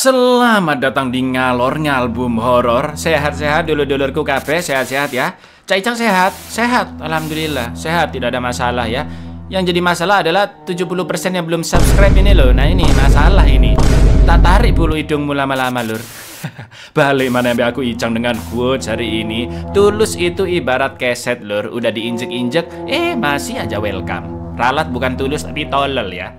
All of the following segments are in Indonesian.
Selamat datang di Ngalor Ngalbum Horor. Sehat-sehat dulur-dulurku kabeh, sehat-sehat ya. Cak Icang sehat? Sehat, alhamdulillah. Sehat, tidak ada masalah ya. Yang jadi masalah adalah 70% yang belum subscribe ini loh. Nah ini masalah ini. Tak tarik bulu hidungmu lama-lama lur. Balik mana aku Icang dengan quotes hari ini. Tulus itu ibarat keset lur. Udah diinjek-injek, masih aja welcome. Ralat bukan tulus tapi tolol ya.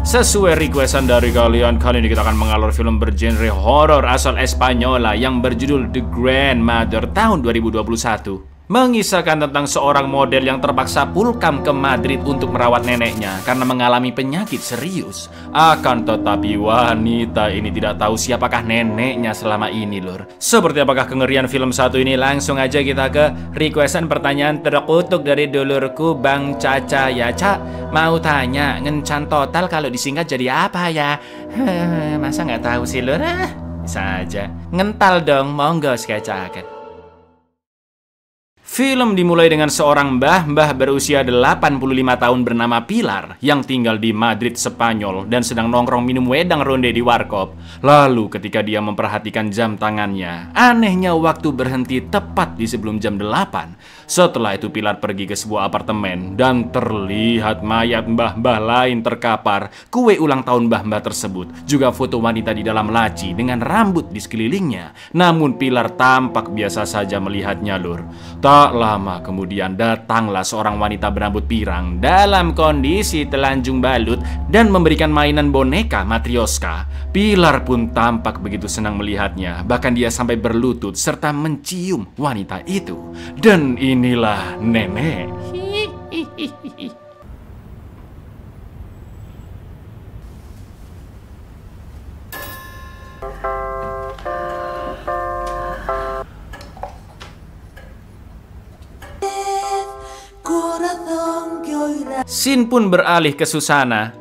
Sesuai requestan dari kalian, kali ini kita akan mengalur film bergenre horor asal Espanyola yang berjudul The Grandmother tahun 2021. Mengisahkan tentang seorang model yang terpaksa pulkam ke Madrid untuk merawat neneknya karena mengalami penyakit serius. Akan tetapi wanita ini tidak tahu siapakah neneknya selama ini lur. Seperti apakah kengerian film satu ini? Langsung aja kita ke requestan pertanyaan terkutuk dari dulurku Bang Caca ya. Cak, mau tanya ngencan total kalau disingkat jadi apa ya? Masa nggak tahu sih lur? Bisa aja. Ngental dong, monggo sketsakan. Film dimulai dengan seorang mbah berusia 85 tahun bernama Pilar yang tinggal di Madrid, Spanyol dan sedang nongkrong minum wedang ronde di warkop. Lalu ketika dia memperhatikan jam tangannya, anehnya waktu berhenti tepat di sebelum jam 8. Setelah itu Pilar pergi ke sebuah apartemen dan terlihat mayat mbah-mbah lain terkapar. Kue ulang tahun mbah-mbah tersebut, juga foto wanita di dalam laci dengan rambut di sekelilingnya. Namun Pilar tampak biasa saja melihatnya lur. Tak lama kemudian datanglah seorang wanita berambut pirang dalam kondisi telanjung balut dan memberikan mainan boneka matrioska. Pilar pun tampak begitu senang melihatnya, bahkan dia sampai berlutut serta mencium wanita itu. Dan inilah nenek. Scene pun beralih ke Susana,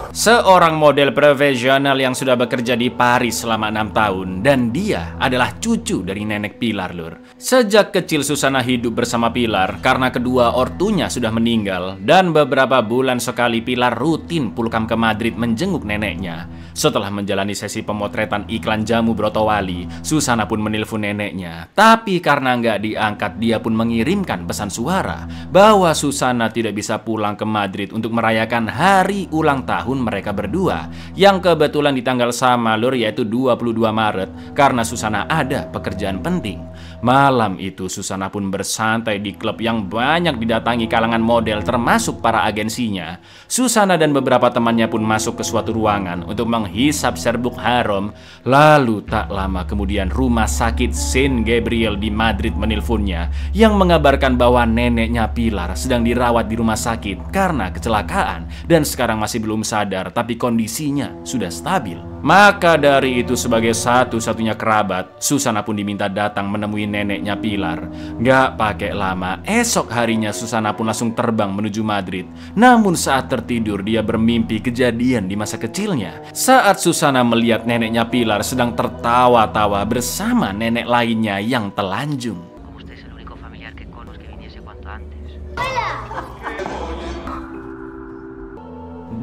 seorang model profesional yang sudah bekerja di Paris selama 6 tahun. Dan dia adalah cucu dari nenek Pilar lur. Sejak kecil Susana hidup bersama Pilar karena kedua ortunya sudah meninggal. Dan beberapa bulan sekali Pilar rutin pulkam ke Madrid menjenguk neneknya. Setelah menjalani sesi pemotretan iklan jamu Brotowali, Susana pun menelpon neneknya. Tapi karena nggak diangkat, dia pun mengirimkan pesan suara bahwa Susana tidak bisa pulang ke Madrid untuk merayakan hari ulang tahun mereka berdua, yang kebetulan di tanggal sama lur, yaitu 22 Maret, karena Susana ada pekerjaan penting. Malam itu Susana pun bersantai di klub yang banyak didatangi kalangan model termasuk para agensinya. Susana dan beberapa temannya pun masuk ke suatu ruangan untuk menghisap serbuk harum. Lalu tak lama kemudian rumah sakit Saint Gabriel di Madrid menelponnya yang mengabarkan bahwa neneknya Pilar sedang dirawat di rumah sakit karena kecelakaan dan sekarang masih belum sadar, tapi kondisinya sudah stabil. Maka dari itu sebagai satu-satunya kerabat, Susana pun diminta datang menemui neneknya Pilar. Gak pakai lama, esok harinya Susana pun langsung terbang menuju Madrid. Namun saat tertidur dia bermimpi kejadian di masa kecilnya. Saat Susana melihat neneknya Pilar sedang tertawa-tawa bersama nenek lainnya yang telanjung.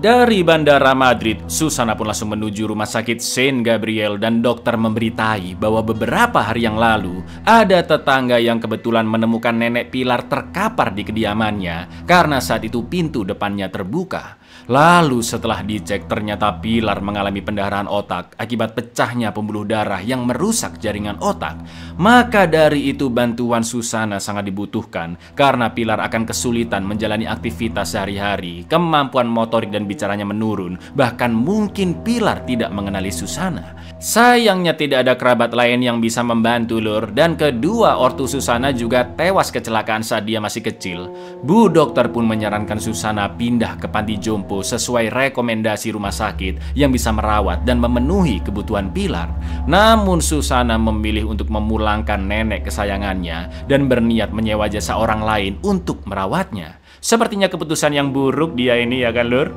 Dari Bandara Madrid, Susana pun langsung menuju rumah sakit Saint Gabriel dan dokter memberitahi bahwa beberapa hari yang lalu ada tetangga yang kebetulan menemukan nenek Pilar terkapar di kediamannya karena saat itu pintu depannya terbuka. Lalu setelah dicek ternyata Pilar mengalami pendarahan otak akibat pecahnya pembuluh darah yang merusak jaringan otak. Maka dari itu bantuan Susana sangat dibutuhkan karena Pilar akan kesulitan menjalani aktivitas sehari-hari, kemampuan motorik dan bicaranya menurun, bahkan mungkin Pilar tidak mengenali Susana. Sayangnya tidak ada kerabat lain yang bisa membantu lur, dan kedua ortu Susana juga tewas kecelakaan saat dia masih kecil. Bu dokter pun menyarankan Susana pindah ke panti jompo sesuai rekomendasi rumah sakit yang bisa merawat dan memenuhi kebutuhan Pilar. Namun Susana memilih untuk memulangkan nenek kesayangannya dan berniat menyewa jasa orang lain untuk merawatnya. Sepertinya keputusan yang buruk dia ini ya kan lur?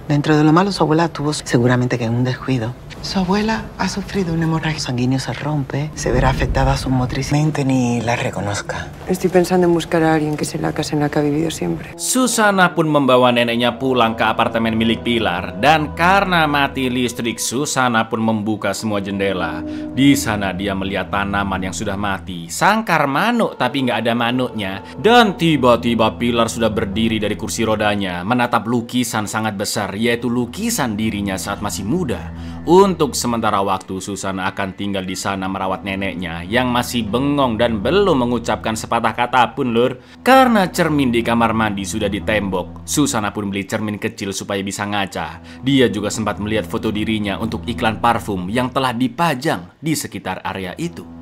Dentro de lo malo, su abuela tuvo seguramente que un descuido. Su abuela ha sufrido una hemorragia sanguínea, se rompe, se verá afectada su motricidad, ni la reconozca. Estoy pensando en buscar a alguien que sea la casa en la que ha vivido siempre. Susana pun membawa neneknya pulang ke apartemen milik Pilar, dan karena mati listrik, Susana pun membuka semua jendela. Di sana dia melihat tanaman yang sudah mati, sangkar manuk tapi nggak ada manuknya, dan tiba-tiba Pilar sudah berdiri dari kursi rodanya, menatap lukisan sangat besar, yaitu lukisan dirinya saat masih muda. Untuk sementara waktu, Susana akan tinggal di sana merawat neneknya yang masih bengong dan belum mengucapkan sepatah kata pun, lur. Karena cermin di kamar mandi sudah ditembok, Susana pun beli cermin kecil supaya bisa ngaca. Dia juga sempat melihat foto dirinya untuk iklan parfum yang telah dipajang di sekitar area itu.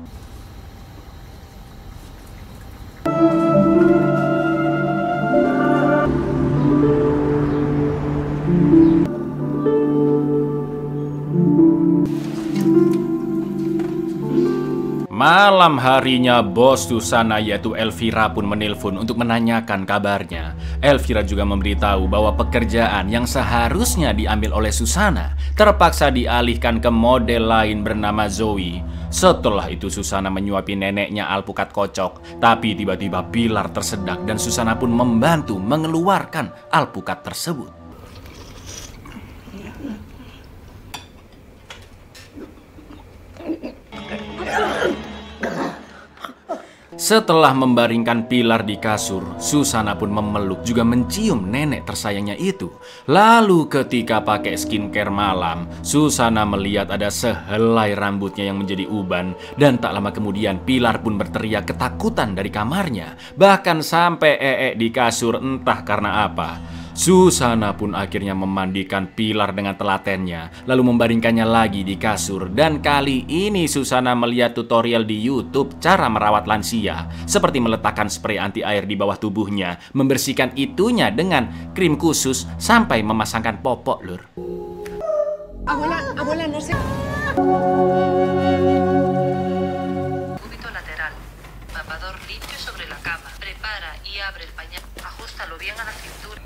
Malam harinya, bos Susana yaitu Elvira pun menelpon untuk menanyakan kabarnya. Elvira juga memberitahu bahwa pekerjaan yang seharusnya diambil oleh Susana terpaksa dialihkan ke model lain bernama Zoe. Setelah itu Susana menyuapi neneknya alpukat kocok, tapi tiba-tiba Pilar tersedak dan Susana pun membantu mengeluarkan alpukat tersebut. Setelah membaringkan Pilar di kasur, Susana pun memeluk juga mencium nenek tersayangnya itu. Lalu ketika pakai skincare malam, Susana melihat ada sehelai rambutnya yang menjadi uban. Dan tak lama kemudian Pilar pun berteriak ketakutan dari kamarnya. Bahkan sampai ee di kasur, entah karena apa. Susana pun akhirnya memandikan Pilar dengan telatennya, lalu membaringkannya lagi di kasur. Dan kali ini Susana melihat tutorial di YouTube cara merawat lansia, seperti meletakkan spray anti air di bawah tubuhnya, membersihkan itunya dengan krim khusus, sampai memasangkan popok, lur. Abuela, no sé. Cúbito lateral, mamador limpio sobre la cama, prepara y abre el pañal, ajustalo bien a la cintura.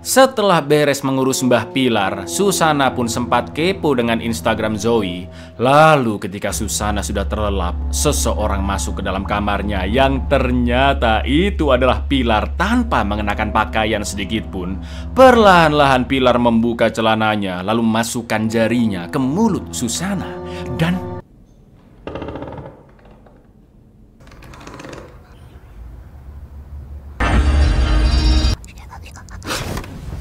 Setelah beres mengurus Mbah Pilar, Susana pun sempat kepo dengan Instagram Zoe. Lalu ketika Susana sudah terlelap, seseorang masuk ke dalam kamarnya yang ternyata itu adalah Pilar tanpa mengenakan pakaian sedikit pun. Perlahan-lahan Pilar membuka celananya, lalu memasukkan jarinya ke mulut Susana. Dan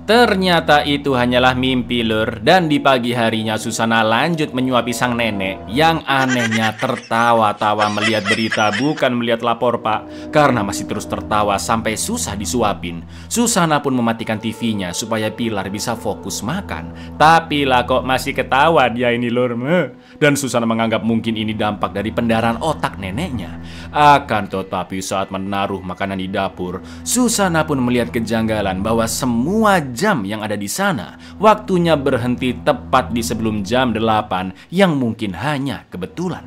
ternyata itu hanyalah mimpi, lur. Dan di pagi harinya Susana lanjut menyuapi sang nenek yang anehnya tertawa-tawa melihat berita, bukan melihat lapor, pak. Karena masih terus tertawa sampai susah disuapin. Susana pun mematikan TV-nya supaya Pilar bisa fokus makan. Tapi lah kok masih ketawa dia ini, lur. Dan Susana menganggap mungkin ini dampak dari pendarahan otak neneknya. Akan tetapi saat menaruh makanan di dapur, Susana pun melihat kejanggalan bahwa semua jam yang ada di sana waktunya berhenti tepat di sebelum jam 8 yang mungkin hanya kebetulan.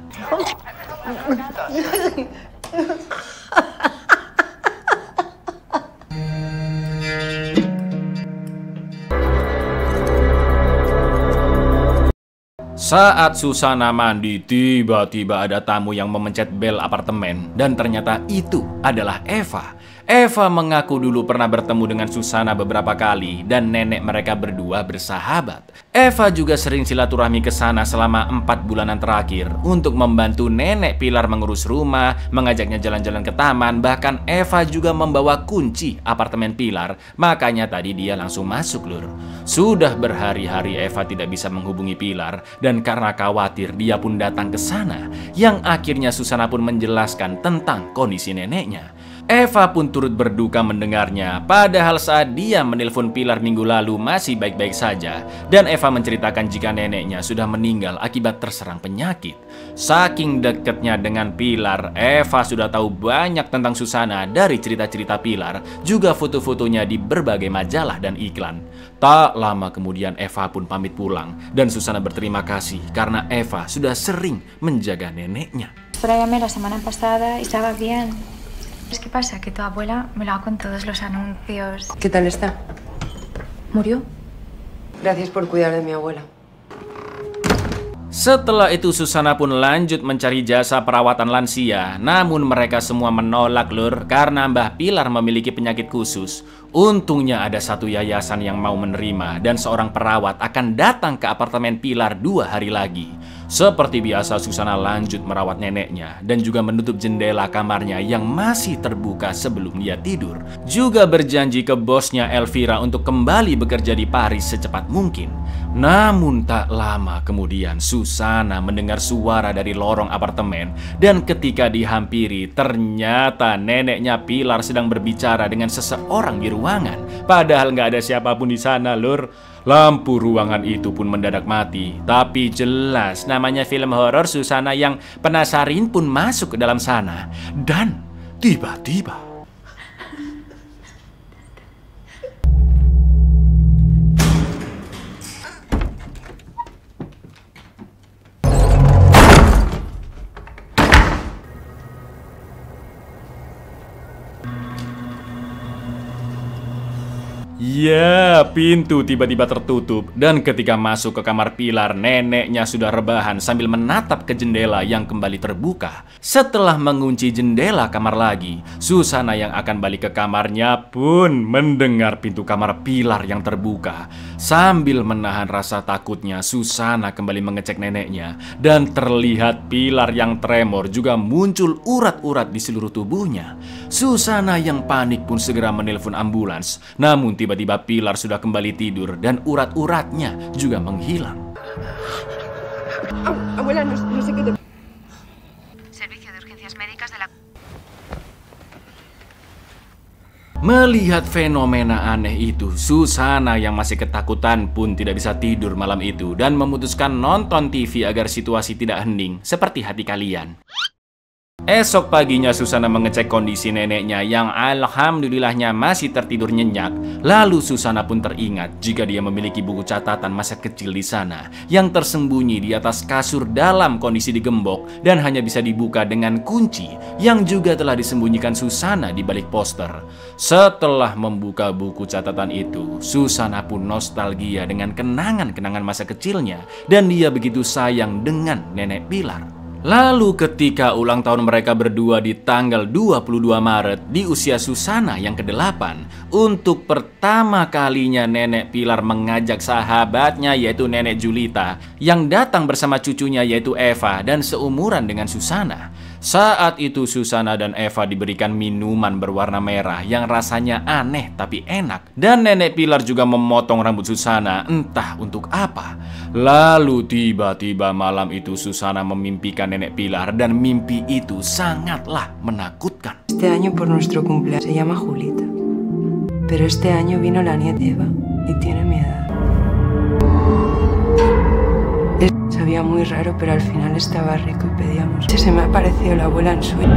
Saat Susana mandi, tiba-tiba ada tamu yang memencet bel apartemen. Dan ternyata itu adalah Eva. Eva mengaku dulu pernah bertemu dengan Susana beberapa kali dan nenek mereka berdua bersahabat. Eva juga sering silaturahmi ke sana selama 4 bulanan terakhir untuk membantu nenek Pilar mengurus rumah, mengajaknya jalan-jalan ke taman, bahkan Eva juga membawa kunci apartemen Pilar, makanya tadi dia langsung masuk, lur. Sudah berhari-hari Eva tidak bisa menghubungi Pilar dan karena khawatir dia pun datang ke sana, yang akhirnya Susana pun menjelaskan tentang kondisi neneknya. Eva pun turut berduka mendengarnya, padahal saat dia menelpon Pilar minggu lalu masih baik-baik saja. Dan Eva menceritakan jika neneknya sudah meninggal akibat terserang penyakit. Saking dekatnya dengan Pilar, Eva sudah tahu banyak tentang Susana dari cerita-cerita Pilar, juga foto-fotonya di berbagai majalah dan iklan. Tak lama kemudian Eva pun pamit pulang, dan Susana berterima kasih karena Eva sudah sering menjaga neneknya. Por ahí la semana pasada y estaba bien. ¿Qué pasa? Que tu abuela me lo hago con todos los anuncios. ¿Qué tal está? ¿Murió? Gracias por cuidar de mi abuela. Setelah itu Susana pun lanjut mencari jasa perawatan lansia. Namun mereka semua menolak lur, karena Mbah Pilar memiliki penyakit khusus. Untungnya ada satu yayasan yang mau menerima, dan seorang perawat akan datang ke apartemen Pilar 2 hari lagi. Seperti biasa Susana lanjut merawat neneknya dan juga menutup jendela kamarnya yang masih terbuka sebelum dia tidur. Juga berjanji ke bosnya Elvira untuk kembali bekerja di Paris secepat mungkin. Namun tak lama kemudian Susana mendengar suara dari lorong apartemen, dan ketika dihampiri ternyata neneknya Pilar sedang berbicara dengan seseorang di ruangan. Padahal nggak ada siapapun di sana lur. Lampu ruangan itu pun mendadak mati. Tapi jelas namanya film horor, Susana yang penasaran pun masuk ke dalam sana. Dan tiba-tiba ya, pintu tiba-tiba tertutup, dan ketika masuk ke kamar Pilar, neneknya sudah rebahan sambil menatap ke jendela yang kembali terbuka. Setelah mengunci jendela kamar lagi, Susana yang akan balik ke kamarnya pun mendengar pintu kamar Pilar yang terbuka. Sambil menahan rasa takutnya, Susana kembali mengecek neneknya, dan terlihat Pilar yang tremor juga muncul urat-urat di seluruh tubuhnya. Susana yang panik pun segera menelpon ambulans, namun tiba-tiba Pilar sudah kembali tidur dan urat-uratnya juga menghilang. Abuela, no sé qué te... Servicio de urgencias médicas de la... Melihat fenomena aneh itu, Susana yang masih ketakutan pun tidak bisa tidur malam itu dan memutuskan nonton TV agar situasi tidak hening seperti hati kalian. Esok paginya Susana mengecek kondisi neneknya yang alhamdulillahnya masih tertidur nyenyak. Lalu Susana pun teringat jika dia memiliki buku catatan masa kecil di sana yang tersembunyi di atas kasur dalam kondisi digembok dan hanya bisa dibuka dengan kunci yang juga telah disembunyikan Susana di balik poster. Setelah membuka buku catatan itu, Susana pun nostalgia dengan kenangan-kenangan masa kecilnya dan dia begitu sayang dengan nenek Pilar. Lalu ketika ulang tahun mereka berdua di tanggal 22 Maret di usia Susana yang ke-8, untuk pertama kalinya nenek Pilar mengajak sahabatnya yaitu nenek Julita yang datang bersama cucunya yaitu Eva dan seumuran dengan Susana. Saat itu Susana dan Eva diberikan minuman berwarna merah yang rasanya aneh tapi enak. Dan nenek Pilar juga memotong rambut Susana entah untuk apa. Lalu tiba-tiba malam itu Susana memimpikan nenek Pilar dan mimpi itu sangatlah menakutkan. Este año por nuestro cumpleaños se llama Julita. Pero este año vino la nieta Eva y tiene mi edad. Sabía muy raro, pero al final estaba rico y pedíamos. Se me ha parecido la abuela en sueño.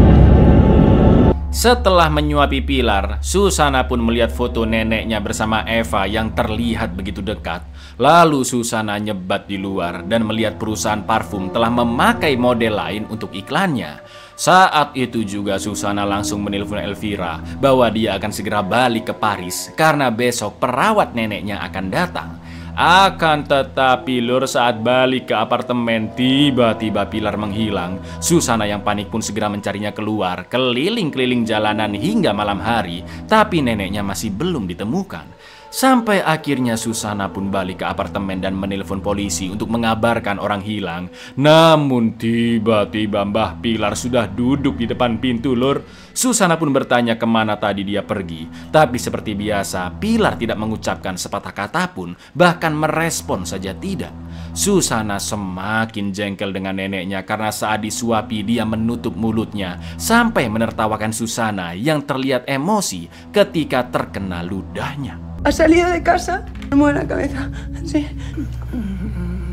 Setelah menyuapi Pilar, Susana pun melihat foto neneknya bersama Eva yang terlihat begitu dekat. Lalu Susana nyebat di luar dan melihat perusahaan parfum telah memakai model lain untuk iklannya. Saat itu juga Susana langsung menelpon Elvira bahwa dia akan segera balik ke Paris karena besok perawat neneknya akan datang. Akan tetapi lur, saat balik ke apartemen tiba-tiba Pilar menghilang. Susana yang panik pun segera mencarinya keluar, keliling-keliling jalanan hingga malam hari, tapi neneknya masih belum ditemukan. Sampai akhirnya Susana pun balik ke apartemen dan menelpon polisi untuk mengabarkan orang hilang. Namun tiba-tiba Mbah Pilar sudah duduk di depan pintu lur. Susana pun bertanya kemana tadi dia pergi. Tapi seperti biasa Pilar tidak mengucapkan sepatah kata pun, bahkan merespon saja tidak. Susana semakin jengkel dengan neneknya karena saat disuapi dia menutup mulutnya sampai menertawakan Susana yang terlihat emosi ketika terkena ludahnya. Ha salido de casa, me mueve la cabeza. Sí.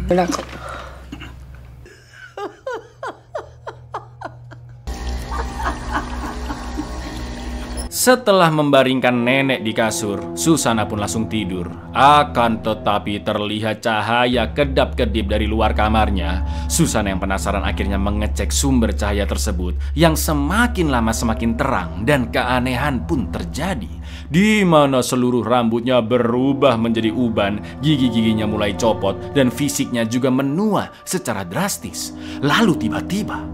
Blanco. Setelah membaringkan nenek di kasur, Susana pun langsung tidur. Akan tetapi terlihat cahaya kedap-kedip dari luar kamarnya. Susana yang penasaran akhirnya mengecek sumber cahaya tersebut yang semakin lama semakin terang dan keanehan pun terjadi. Di mana seluruh rambutnya berubah menjadi uban, gigi-giginya mulai copot dan fisiknya juga menua secara drastis. Lalu tiba-tiba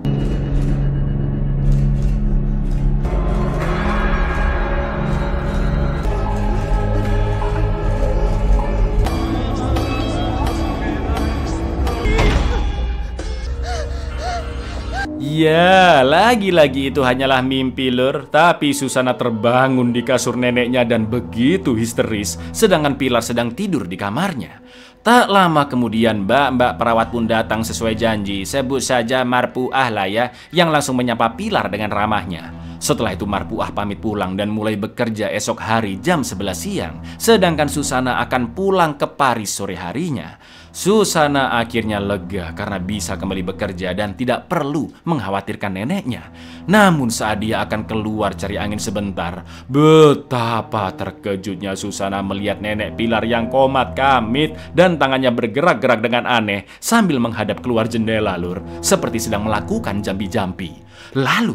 ya, lagi-lagi itu hanyalah mimpi, Lur. Tapi Susana terbangun di kasur neneknya dan begitu histeris, sedangkan Pilar sedang tidur di kamarnya. Tak lama kemudian mbak-mbak perawat pun datang sesuai janji. Sebut saja Marpuah lah ya, yang langsung menyapa Pilar dengan ramahnya. Setelah itu Marpuah pamit pulang dan mulai bekerja esok hari jam 11 siang. Sedangkan Susana akan pulang ke Paris sore harinya. Susana akhirnya lega karena bisa kembali bekerja dan tidak perlu mengkhawatirkan neneknya. Namun saat dia akan keluar cari angin sebentar, betapa terkejutnya Susana melihat nenek Pilar yang komat kamit dan tangannya bergerak-gerak dengan aneh sambil menghadap keluar jendela, Lur, seperti sedang melakukan jampi-jampi. Lalu,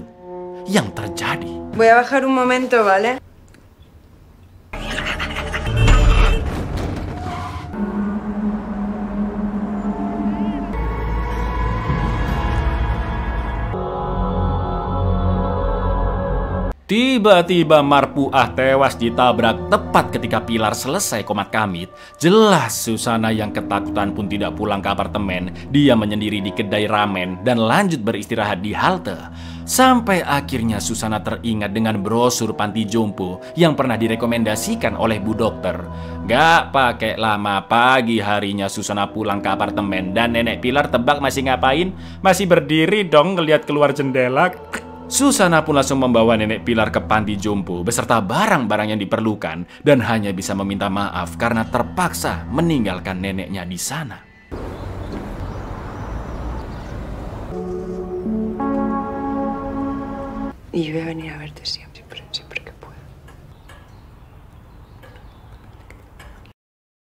yang terjadi... Voy a bajar un momento, ¿vale? Tiba-tiba Marpuah tewas ditabrak tepat ketika Pilar selesai komat kamit. Jelas Susana yang ketakutan pun tidak pulang ke apartemen. Dia menyendiri di kedai ramen dan lanjut beristirahat di halte. Sampai akhirnya Susana teringat dengan brosur panti jompo yang pernah direkomendasikan oleh Bu Dokter. Gak pakai lama, pagi harinya Susana pulang ke apartemen dan nenek Pilar tebak masih ngapain? Masih berdiri dong ngeliat keluar jendela. Susana pun langsung membawa nenek Pilar ke panti jompo beserta barang-barang yang diperlukan dan hanya bisa meminta maaf karena terpaksa meninggalkan neneknya di sana. Y voy a venir a verte siempre que pueda.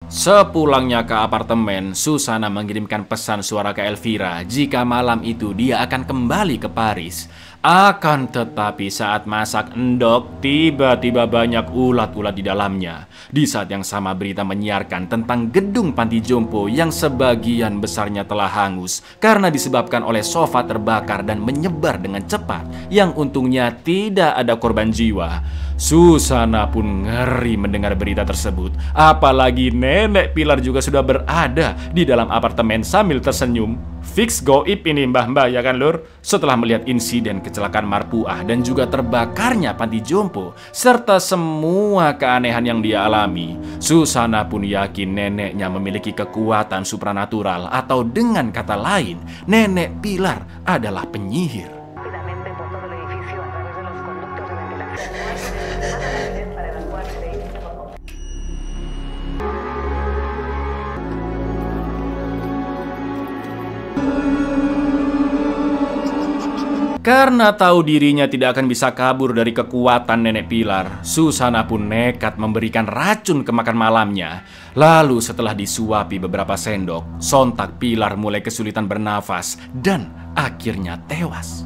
Sepulangnya ke apartemen, Susana mengirimkan pesan suara ke Elvira jika malam itu dia akan kembali ke Paris. Akan tetapi saat masak endok, tiba-tiba banyak ulat-ulat di dalamnya. Di saat yang sama berita menyiarkan tentang gedung panti jompo yang sebagian besarnya telah hangus karena disebabkan oleh sofa terbakar dan menyebar dengan cepat, yang untungnya tidak ada korban jiwa. Susana pun ngeri mendengar berita tersebut. Apalagi nenek Pilar juga sudah berada di dalam apartemen sambil tersenyum. Fix goib ini mbah-mbah ya kan, Lur? Setelah melihat insiden kecelakaan Marpuah dan juga terbakarnya panti jompo serta semua keanehan yang dia alami, Susana pun yakin neneknya memiliki kekuatan supranatural, atau dengan kata lain, nenek Pilar adalah penyihir. Karena tahu dirinya tidak akan bisa kabur dari kekuatan nenek Pilar, Susana pun nekat memberikan racun ke makan malamnya. Lalu setelah disuapi beberapa sendok, sontak Pilar mulai kesulitan bernafas dan akhirnya tewas.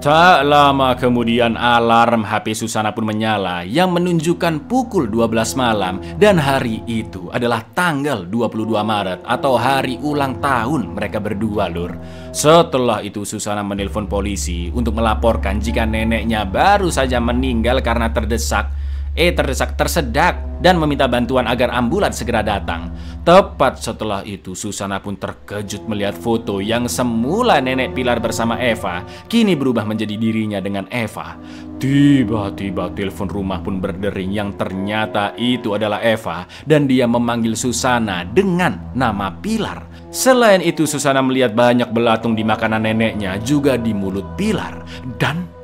Tak lama kemudian alarm HP Susana pun menyala yang menunjukkan pukul 12 malam dan hari itu adalah tanggal 22 Maret atau hari ulang tahun mereka berdua, Lur. Setelah itu Susana menelpon polisi untuk melaporkan jika neneknya baru saja meninggal karena tersedak dan meminta bantuan agar ambulans segera datang. Tepat setelah itu Susana pun terkejut melihat foto yang semula nenek Pilar bersama Eva kini berubah menjadi dirinya dengan Eva. Tiba-tiba telepon rumah pun berdering yang ternyata itu adalah Eva dan dia memanggil Susana dengan nama Pilar. Selain itu Susana melihat banyak belatung di makanan neneknya juga di mulut Pilar dan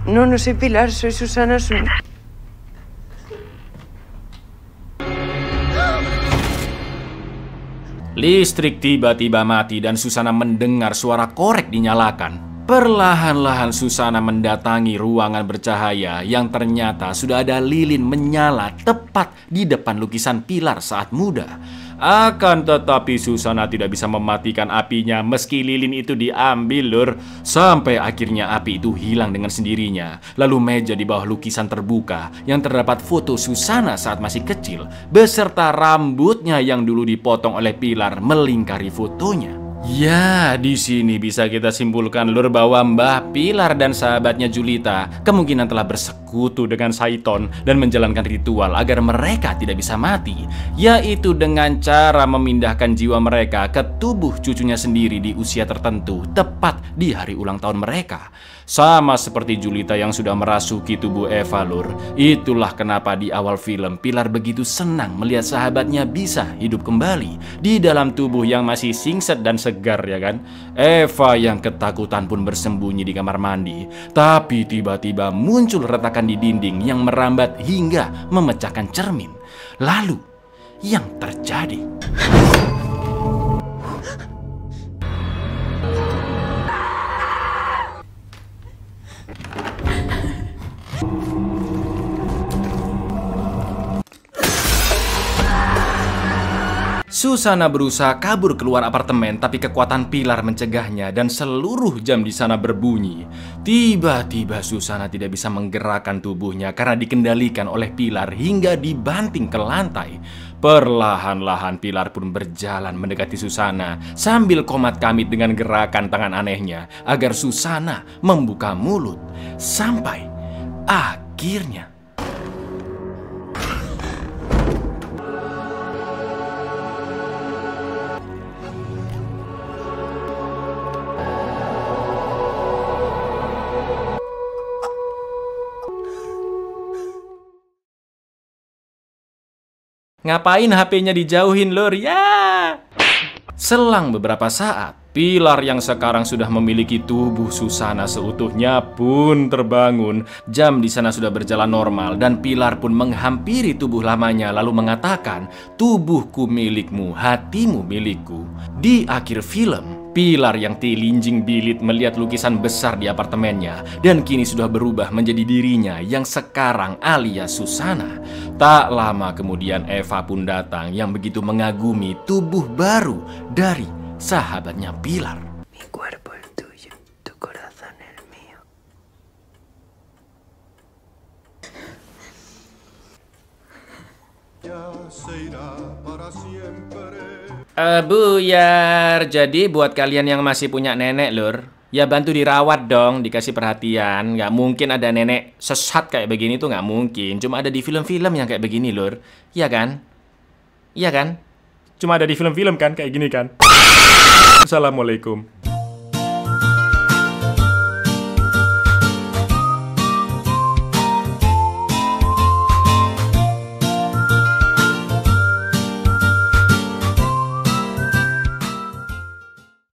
No, no soy Pilar, soy Susana. Listrik tiba-tiba mati dan Susana mendengar suara korek dinyalakan. Perlahan-lahan Susana mendatangi ruangan bercahaya yang ternyata sudah ada lilin menyala tepat di depan lukisan Pilar saat muda. Akan tetapi Susana tidak bisa mematikan apinya meski lilin itu diambil, Lur. Sampai akhirnya api itu hilang dengan sendirinya. Lalu meja di bawah lukisan terbuka yang terdapat foto Susana saat masih kecil beserta rambutnya yang dulu dipotong oleh Pilar melingkari fotonya. Ya, di sini bisa kita simpulkan, Lur, bahwa Mbah Pilar dan sahabatnya Julita kemungkinan telah bersekutu dengan Saiton dan menjalankan ritual agar mereka tidak bisa mati, yaitu dengan cara memindahkan jiwa mereka ke tubuh cucunya sendiri di usia tertentu, tepat di hari ulang tahun mereka. Sama seperti Julita yang sudah merasuki tubuh Eva, Lur. Itulah kenapa di awal film Pilar begitu senang melihat sahabatnya bisa hidup kembali di dalam tubuh yang masih singset dan segar, ya kan? Eva yang ketakutan pun bersembunyi di kamar mandi. Tapi tiba-tiba muncul retakan di dinding yang merambat hingga memecahkan cermin. Lalu, yang terjadi... Susana berusaha kabur keluar apartemen, tapi kekuatan Pilar mencegahnya dan seluruh jam di sana berbunyi. Tiba-tiba Susana tidak bisa menggerakkan tubuhnya karena dikendalikan oleh Pilar hingga dibanting ke lantai. Perlahan-lahan Pilar pun berjalan mendekati Susana sambil komat-kamit dengan gerakan tangan anehnya agar Susana membuka mulut. Sampai akhirnya... Ngapain HP-nya dijauhin, Lur? Ya. Selang beberapa saat, Pilar yang sekarang sudah memiliki tubuh Susana seutuhnya pun terbangun. Jam di sana sudah berjalan normal dan Pilar pun menghampiri tubuh lamanya lalu mengatakan, "Tubuhku milikmu, hatimu milikku." Di akhir film, Pilar yang telinjing bilit melihat lukisan besar di apartemennya dan kini sudah berubah menjadi dirinya yang sekarang alias Susana. Tak lama kemudian Eva pun datang yang begitu mengagumi tubuh baru dari sahabatnya Pilar. Mi cuerpo el tuyo, tu corazón el mío. Buyar, jadi buat kalian yang masih punya nenek, Lur, ya bantu dirawat dong, dikasih perhatian. Nggak mungkin ada nenek sesat kayak begini tuh, nggak mungkin. Cuma ada di film-film yang kayak begini, Lur. Iya kan? Iya kan? Cuma ada di film-film kan kayak gini kan? Assalamualaikum.